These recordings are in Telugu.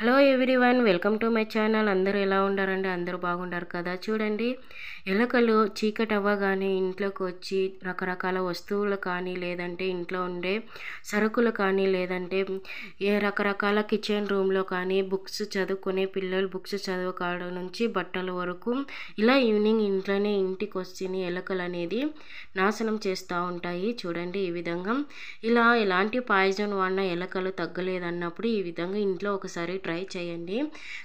Hello everyone, welcome to my channel. అందరూ ఎలా ఉండారండి? అందరూ బాగుండారు కదా. చూడండి, ఎలుకలు చీకటి అవ్వగానే ఇంట్లోకి వచ్చి రకరకాల వస్తువులు కానీ, లేదంటే ఇంట్లో ఉండే సరుకులు కానీ, లేదంటే రకరకాల కిచెన్ రూమ్లో కానీ, బుక్స్ చదువుకునే పిల్లలు బుక్స్ చదువుకోవడం నుంచి బట్టల వరకు ఇలా ఈవినింగ్ ఇంటికి వచ్చి ఎలుకలు అనేది నాశనం చేస్తూ ఉంటాయి. చూడండి, ఈ విధంగా ఇలా ఎలాంటి పాయిజన్ వాడిన ఎలుకలు తగ్గలేదన్నప్పుడు ఈ విధంగా ఇంట్లో ఒకసారి ట్రై చేయండి.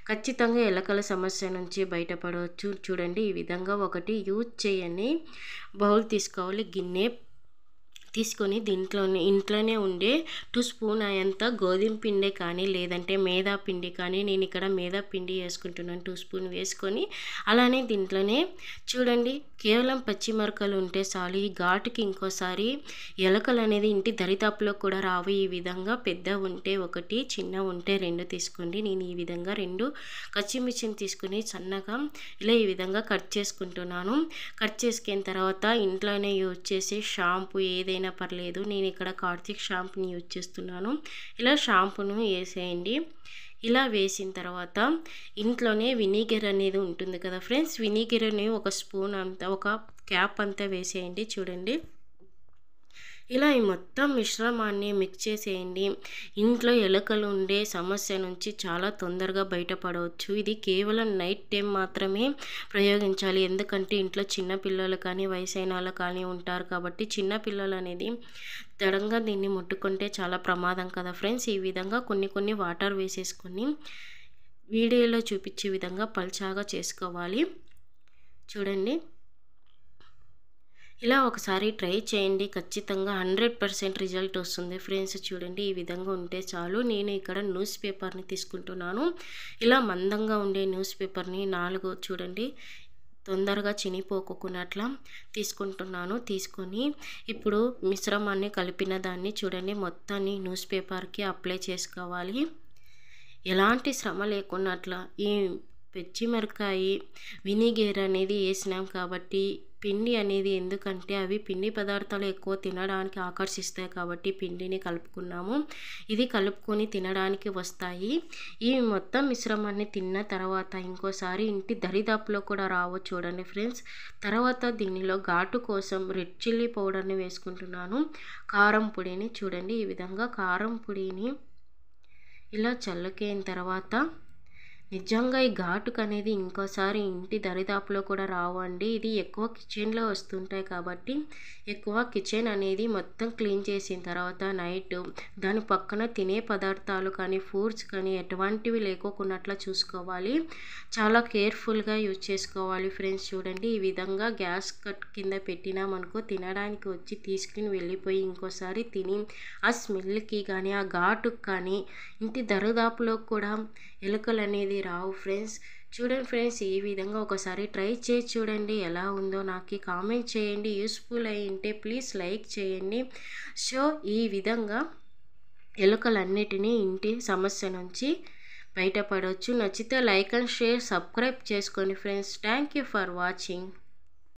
ఖచ్చితంగా ఎలుకల సమస్య నుంచి బయటపడవచ్చు. చూడండి, ఈ విధంగా ఒకటి యూజ్ చేయండి. బౌల్ తీసుకోవాలి, గిన్నె తీసుకొని ఇంట్లోనే ఉండే 2 స్పూన్ అయ్యేంత గోధుమ పిండి కానీ, లేదంటే మైదా పిండి కానీ, నేను ఇక్కడ మైదా పిండి వేసుకుంటున్నాను. 2 స్పూన్ వేసుకొని అలానే దీంట్లోనే చూడండి, కేవలం పచ్చిమిరపకాయలు ఉంటే చాలు. ఈ ఘాటుకి ఇంకోసారి ఎలుకలు అనేది ఇంటి దరిదాపులో కూడా రావు. ఈ విధంగా పెద్ద ఉంటే 1, చిన్న ఉంటే 2 తీసుకోండి. నేను ఈ విధంగా 2 పచ్చిమిర్చిని తీసుకుని సన్నగా ఇలా ఈ విధంగా కట్ చేసుకుంటున్నాను. కట్ చేసుకున్న తర్వాత ఇంట్లోనే యూజ్ చేసే షాంపూ ఏదైనా పర్లేదు. నేను ఇక్కడ కార్తిక్ షాంపూని యూజ్ చేస్తున్నాను. ఇలా షాంపూను వేసేయండి. ఇలా వేసిన తర్వాత ఇంట్లోనే వినీగర్ అనేది ఉంటుంది కదా ఫ్రెండ్స్, వినీగర్ని 1 స్పూన్ అంతా, 1 క్యాప్ అంతా వేసేయండి. చూడండి, ఇలా ఈ మొత్తం మిశ్రమాన్ని మిక్స్ చేసేయండి. ఇంట్లో ఎలుకలు ఉండే సమస్య నుంచి చాలా తొందరగా బయటపడవచ్చు. ఇది కేవలం నైట్ టైం మాత్రమే ప్రయోగించాలి. ఎందుకంటే ఇంట్లో చిన్న పిల్లలు కానీ, వయసైన వాళ్ళు కానీ ఉంటారు కాబట్టి చిన్న పిల్లలు అనేది దడంగా దీన్ని ముట్టుకుంటే చాలా ప్రమాదం కదా ఫ్రెండ్స్. ఈ విధంగా కొన్ని వాటర్ వేసేసుకొని వీడియోలో చూపించే విధంగా పల్చాగా చేసుకోవాలి. చూడండి, ఇలా ఒకసారి ట్రై చేయండి. ఖచ్చితంగా 100% రిజల్ట్ వస్తుంది ఫ్రెండ్స్. చూడండి, ఈ విధంగా ఉంటే చాలు. నేను ఇక్కడ న్యూస్ పేపర్ని తీసుకుంటున్నాను. ఇలా మందంగా ఉండే న్యూస్ పేపర్ని 4 చూడండి తొందరగా చినిపోకున్నట్లా తీసుకుంటున్నాను. తీసుకొని ఇప్పుడు మిశ్రమాన్ని కలిపిన దాన్ని చూడండి మొత్తాన్ని న్యూస్ పేపర్కి అప్లై చేసుకోవాలి. ఎలాంటి శ్రమ లేకున్నట్లా ఈ పచ్చిమిరపకాయ వినిగర్ అనేది వేసినాం కాబట్టి పిండి అనేది, ఎందుకంటే అవి పిండి పదార్థాలు ఎక్కువ తినడానికి ఆకర్షిస్తాయి కాబట్టి పిండిని కలుపుకున్నాము. ఇది కలుపుకొని తినడానికి వస్తాయి. ఈ మొత్తం మిశ్రమాన్ని తిన్న తర్వాత ఇంకోసారి ఇంటి దరిదాపులో కూడా రావు. చూడండి ఫ్రెండ్స్, తర్వాత దీనిలో ఘాటు కోసం రెడ్ చిల్లీ పౌడర్ని వేసుకుంటున్నాను. కారం పొడిని చూడండి, ఈ విధంగా కారం పొడిని ఇలా చల్లుకైన తర్వాత నిజంగా ఈ ఘాటుకు అనేది ఇంకోసారి ఇంటి దరిదాపులో కూడా రావండి. ఇది ఎక్కువ కిచెన్లో వస్తుంటాయి కాబట్టి ఎక్కువ కిచెన్ అనేది మొత్తం క్లీన్ చేసిన తర్వాత నైట్ దాని పక్కన తినే పదార్థాలు కానీ, ఫ్రూట్స్ కానీ ఎటువంటివి లేకోకున్నట్లా చూసుకోవాలి. చాలా కేర్ఫుల్గా యూజ్ చేసుకోవాలి ఫ్రెండ్స్. చూడండి, ఈ విధంగా గ్యాస్ కట్ కింద పెట్టినామనుకో తినడానికి వచ్చి తీసుకుని వెళ్ళిపోయి ఇంకోసారి తిని ఆ స్మెల్కి కానీ, ఆ ఘాటుకు కానీ ఇంటి దరిదాపులో కూడా ఎలుకలు అనేది రావు ఫ్రెండ్స్. చూడండి ఫ్రెండ్స్, ఈ విధంగా ఒకసారి ట్రై చేసి చూడండి. ఎలా ఉందో నాకు కామెంట్ చేయండి. యూస్ఫుల్ అయి ఉంటే ప్లీజ్ లైక్ చేయండి. సో ఈ విధంగా ఎలుకలన్నిటినీ ఇంటి సమస్య నుంచి బయటపడవచ్చు. నచ్చితే లైక్ అండ్ షేర్, సబ్స్క్రైబ్ చేసుకోండి friends. Thank you for watching.